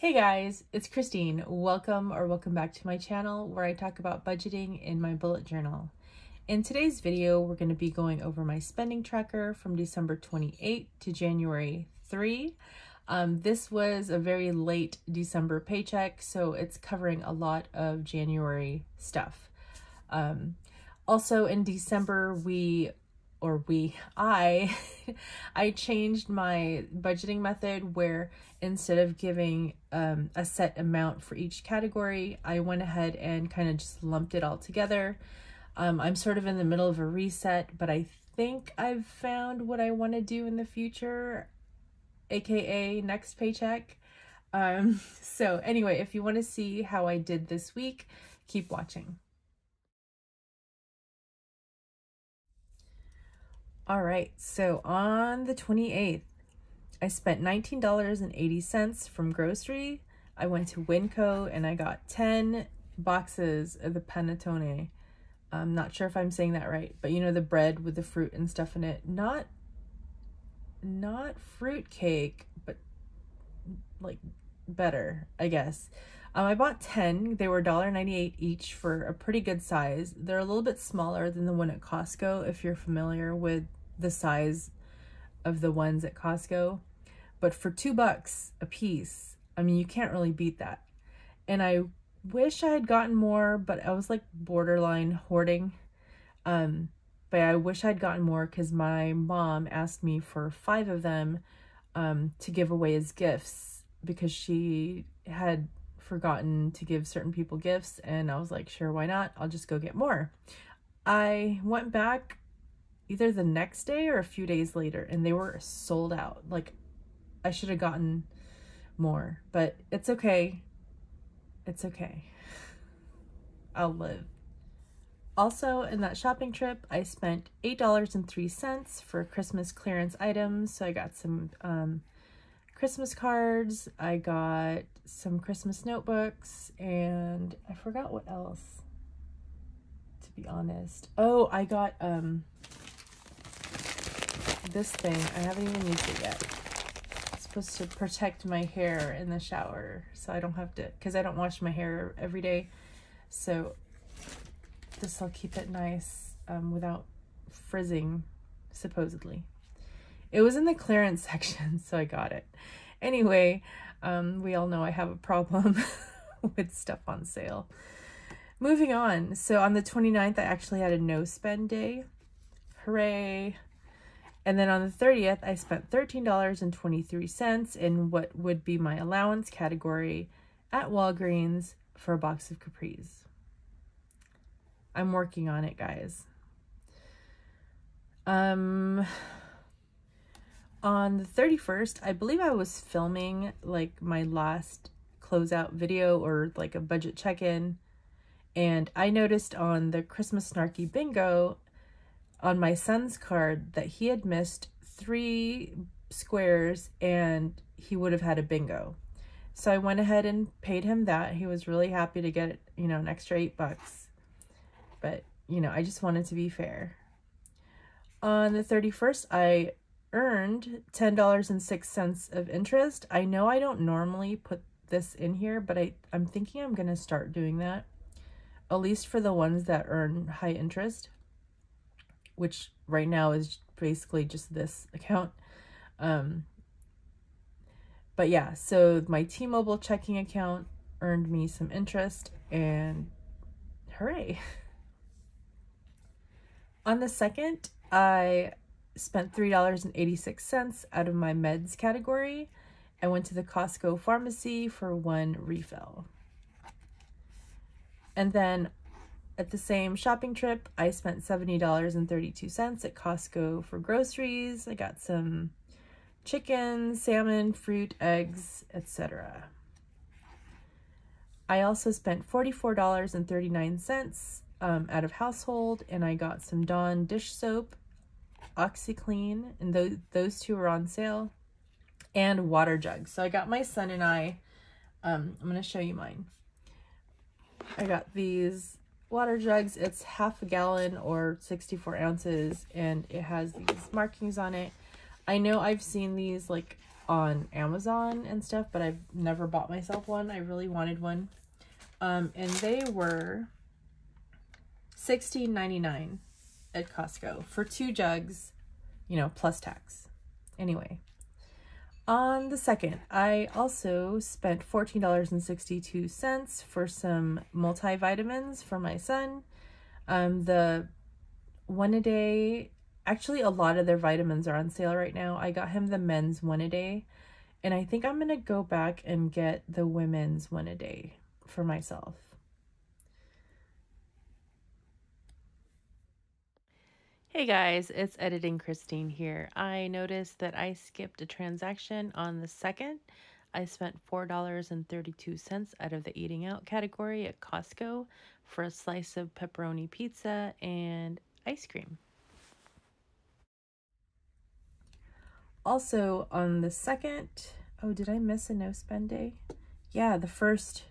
Hey guys, it's Christine. Welcome back to my channel where I talk about budgeting in my bullet journal. In today's video, we're going to be going over my spending tracker from December 28 to January 3. This was a very late December paycheck, so it's covering a lot of January stuff. Also in December, I changed my budgeting method where instead of giving a set amount for each category, I went ahead and kind of just lumped it all together. I'm sort of in the middle of a reset, but I think I've found what I want to do in the future, aka next paycheck. So anyway, if you want to see how I did this week, keep watching. All right, so on the 28th, I spent $19.80 from grocery. I went to Winco and I got 10 boxes of the panettone. I'm not sure if I'm saying that right, but you know, the bread with the fruit and stuff in it. Not fruit cake, but like better, I guess. I bought 10. They were $1.98 each for a pretty good size. They're a little bit smaller than the one at Costco, if you're familiar with the size of the ones at Costco. But for $2 a piece, I mean, you can't really beat that. And I wish I had gotten more, but I was like borderline hoarding. But I wish I'd gotten more because my mom asked me for 5 of them to give away as gifts because she had forgotten to give certain people gifts, and I was like, sure, why not? I'll just go get more. I went back either the next day or a few days later and they were sold out. Like, I should have gotten more, but it's okay. It's okay. I'll live. Also, in that shopping trip, I spent $8.03 for Christmas clearance items. So I got some Christmas cards, I got some Christmas notebooks, and I forgot what else, to be honest. Oh, I got this thing. I haven't even used it yet. It's supposed to protect my hair in the shower so I don't have to, because I don't wash my hair every day. So this will keep it nice without frizzing, supposedly. It was in the clearance section, so I got it. Anyway, we all know I have a problem with stuff on sale. Moving on. So on the 29th, I actually had a no spend day. Hooray. And then on the 30th, I spent $13.23 in what would be my allowance category at Walgreens for a box of Capris. I'm working on it, guys. On the 31st, I believe I was filming like my last closeout video or like a budget check-in. And I noticed on the Christmas Snarky Bingo on my son's card that he had missed 3 squares and he would have had a bingo. So I went ahead and paid him that. He was really happy to get, you know, an extra $8. But, you know, I just wanted to be fair. On the 31st, I earned $10.06 of interest. I know I don't normally put this in here, but I'm thinking I'm going to start doing that, at least for the ones that earn high interest, which right now is basically just this account. But yeah, so my T-Mobile checking account earned me some interest, and hooray. On the 2nd, I spent $3.86 out of my meds category. I went to the Costco pharmacy for 1 refill. And then at the same shopping trip, I spent $70.32 at Costco for groceries. I got some chicken, salmon, fruit, eggs, etc. I also spent $44.39 out of household, and I got some Dawn dish soap, OxyClean, and those 2 were on sale, and water jugs. So I got my son and I'm going to show you mine. I got these water jugs. It's half a gallon or 64 ounces, and it has these markings on it. I know I've seen these like on Amazon and stuff, but I've never bought myself one. I really wanted one. And they were $16.99 at Costco for 2 jugs, you know, plus tax. Anyway, on the 2nd, I also spent $14.62 for some multivitamins for my son. The one a day, actually a lot of their vitamins are on sale right now. I got him the men's one a day, and I think I'm going to go back and get the women's one a day for myself. Hey guys, it's Editing Kristine here. I noticed that I skipped a transaction on the 2nd. I spent $4.32 out of the eating out category at Costco for a slice of pepperoni pizza and ice cream. Also on the 2nd, oh, did I miss a no spend day? Yeah, the first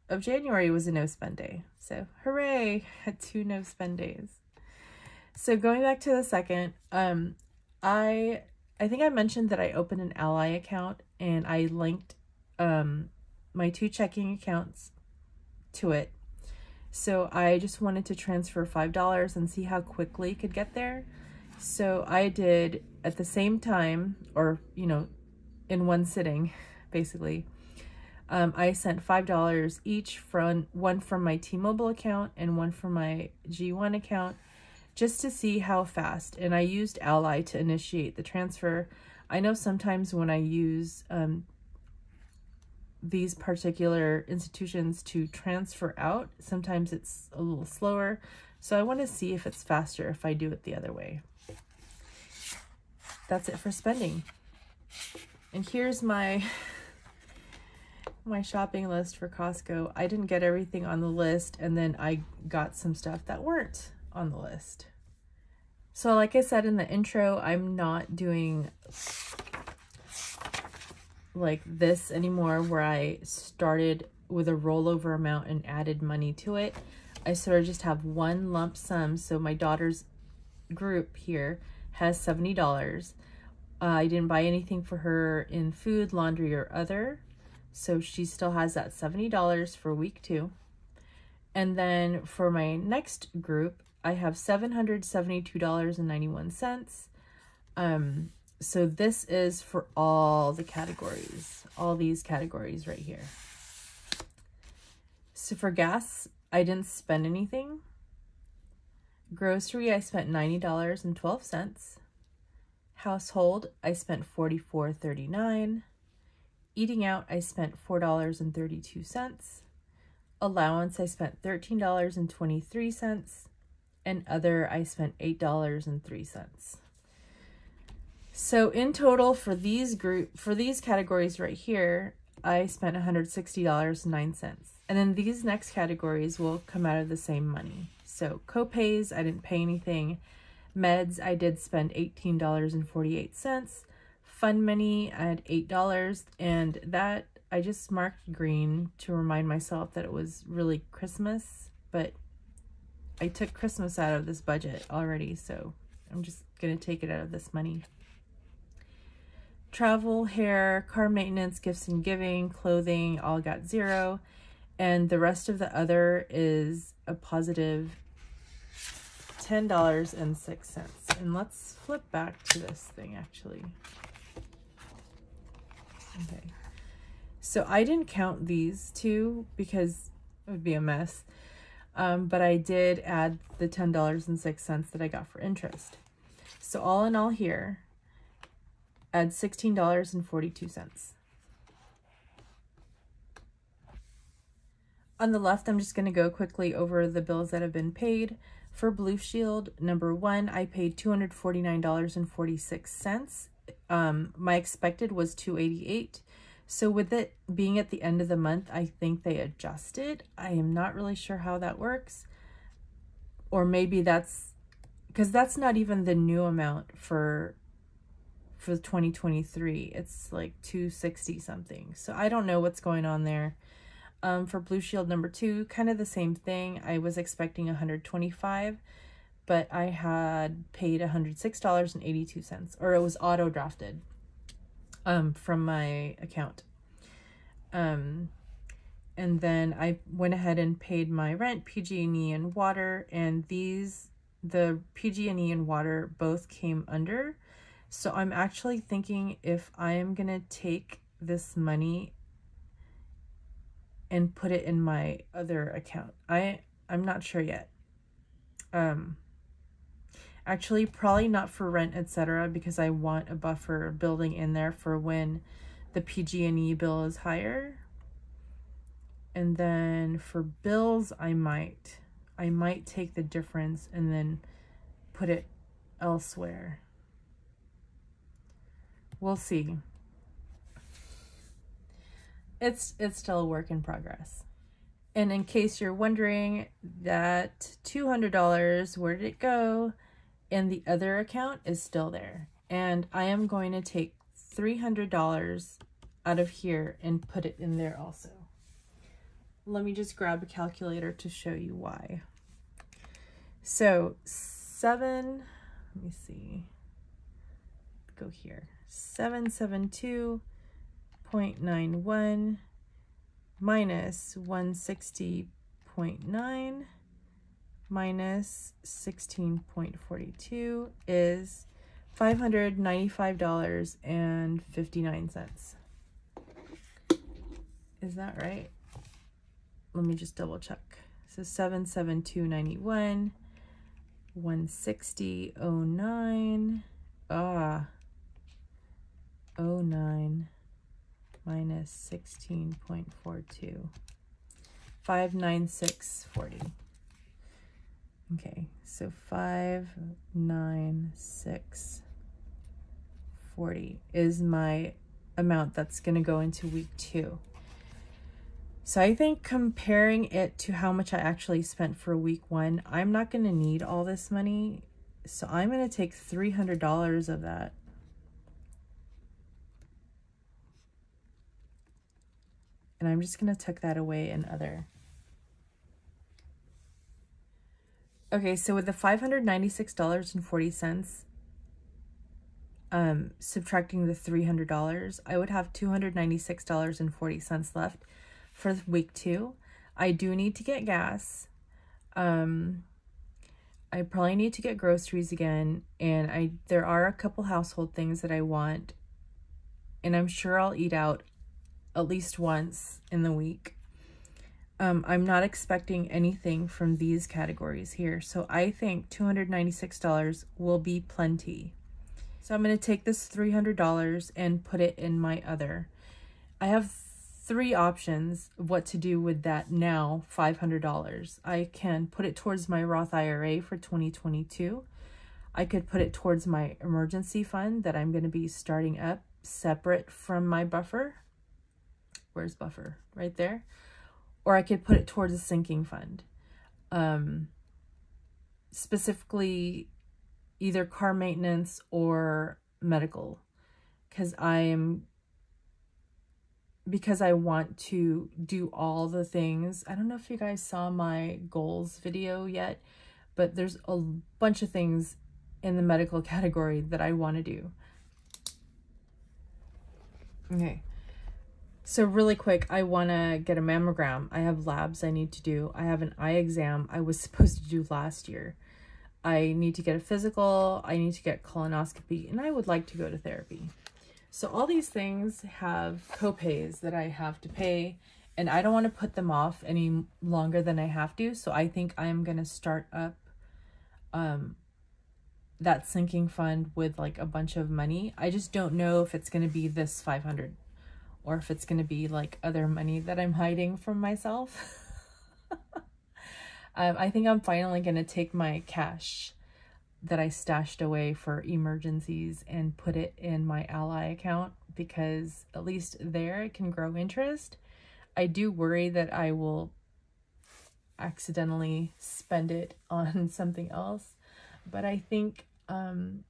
of January was a no spend day. So hooray, had 2 no spend days. So going back to the 2nd, I think I mentioned that I opened an Ally account and I linked my 2 checking accounts to it. So I just wanted to transfer $5 and see how quickly it could get there. So I did at the same time, or, you know, in one sitting, basically. I sent $5 each, from one from my T-Mobile account and one from my G1 account, just to see how fast. And I used Ally to initiate the transfer. I know sometimes when I use these particular institutions to transfer out, sometimes it's a little slower. So I want to see if it's faster if I do it the other way. That's it for spending. And here's my shopping list for Costco. I didn't get everything on the list, and then I got some stuff that weren't on the list. So like I said in the intro, I'm not doing like this anymore where I started with a rollover amount and added money to it. I sort of just have one lump sum. So my daughter's group here has $70. I didn't buy anything for her in food, laundry, or other. So she still has that $70 for week 2. And then for my next group, I have $772.91. So this is for all the categories, all these categories right here. So for gas, I didn't spend anything. Grocery, I spent $90.12. Household, I spent $44.39. Eating out, I spent $4.32. Allowance, I spent $13.23. And other, I spent $8.03. So in total for these categories right here, I spent $160.09. And then these next categories will come out of the same money. So co-pays, I didn't pay anything. Meds, I did spend $18.48. Fun money, I had $8, and that I just marked green to remind myself that it was really Christmas, but I took Christmas out of this budget already, so I'm just gonna take it out of this money. Travel, hair, car maintenance, gifts and giving, clothing, all got 0, and the rest of the other is a positive $10.06. And let's flip back to this thing actually. Okay, so I didn't count these 2 because it would be a mess, but I did add the $10.06 that I got for interest. So all in all here, add $16.42. On the left, I'm just going to go quickly over the bills that have been paid. For Blue Shield, number 1, I paid $249.46. My expected was $288. So with it being at the end of the month, I think they adjusted. I am not really sure how that works. Or maybe that's because that's not even the new amount for 2023. It's like $260 something. So I don't know what's going on there. For Blue Shield number 2, kind of the same thing. I was expecting $125, but I had paid $106.82, or it was auto drafted. from my account. And then I went ahead and paid my rent, PG&E, and water, and the PG&E and water both came under. So I'm actually thinking if I am gonna take this money and put it in my other account. I'm not sure yet. Actually, probably not for rent, etc., because I want a buffer building in there for when the PG&E bill is higher. And then for bills, I might take the difference and then put it elsewhere. We'll see. It's still a work in progress. And in case you're wondering, that $200, where did it go? And the other account is still there. And I am going to take $300 out of here and put it in there also. Let me just grab a calculator to show you why. So let me see, go here, 772.91 minus 160.9 minus 16.42 is $595.59. Is that right? Let me just double check. So 772.91, 160.09, 09 minus 16.42, 596.40. Okay, so 596.40 is my amount that's going to go into week 2. So I think comparing it to how much I actually spent for week 1, I'm not going to need all this money. So I'm going to take $300 of that. And I'm just going to tuck that away in other. Okay, so with the $596.40, subtracting the $300, I would have $296.40 left for week 2. I do need to get gas. I probably need to get groceries again, and there are a couple household things that I want, and I'm sure I'll eat out at least once in the week. I'm not expecting anything from these categories here, so I think $296 will be plenty. So I'm going to take this $300 and put it in my other. I have 3 options of what to do with that now $500. I can put it towards my Roth IRA for 2022. I could put it towards my emergency fund that I'm going to be starting up separate from my buffer. Where's buffer? Right there. Or I could put it towards a sinking fund. Specifically either car maintenance or medical. Because I want to do all the things. I don't know if you guys saw my goals video yet, but there's a bunch of things in the medical category that I want to do. Okay. So really quick, I want to get a mammogram. I have labs I need to do. I have an eye exam I was supposed to do last year. I need to get a physical. I need to get colonoscopy, and I would like to go to therapy. So all these things have copays that I have to pay, and I don't want to put them off any longer than I have to. So I think I am going to start up that sinking fund with like a bunch of money. I just don't know if it's going to be this $500 or if it's going to be like other money that I'm hiding from myself. I think I'm finally going to take my cash that I stashed away for emergencies and put it in my Ally account, because at least there it can grow interest. I do worry that I will accidentally spend it on something else, but I think I'm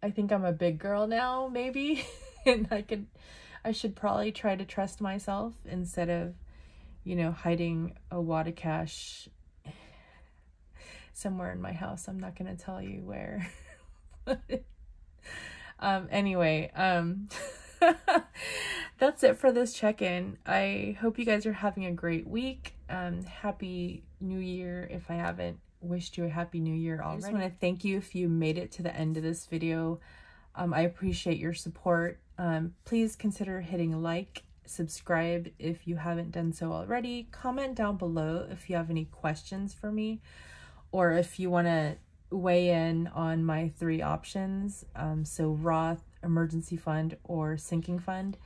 a big girl now, maybe, and I should probably try to trust myself instead of, you know, hiding a wad of cash somewhere in my house. I'm not going to tell you where. Anyway, that's it for this check-in. I hope you guys are having a great week. Happy New Year if I haven't wished you a Happy New Year already. I just want to thank you if you made it to the end of this video. I appreciate your support. Please consider hitting like, subscribe if you haven't done so already. Comment down below if you have any questions for me, or if you want to weigh in on my 3 options. So Roth, emergency fund, or sinking fund.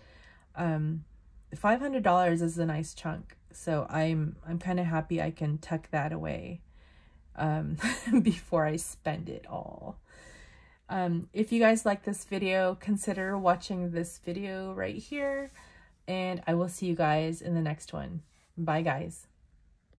$500 is a nice chunk, so I'm kind of happy I can tuck that away before I spend it all. If you guys like this video, consider watching this video right here, and I will see you guys in the next one. Bye, guys.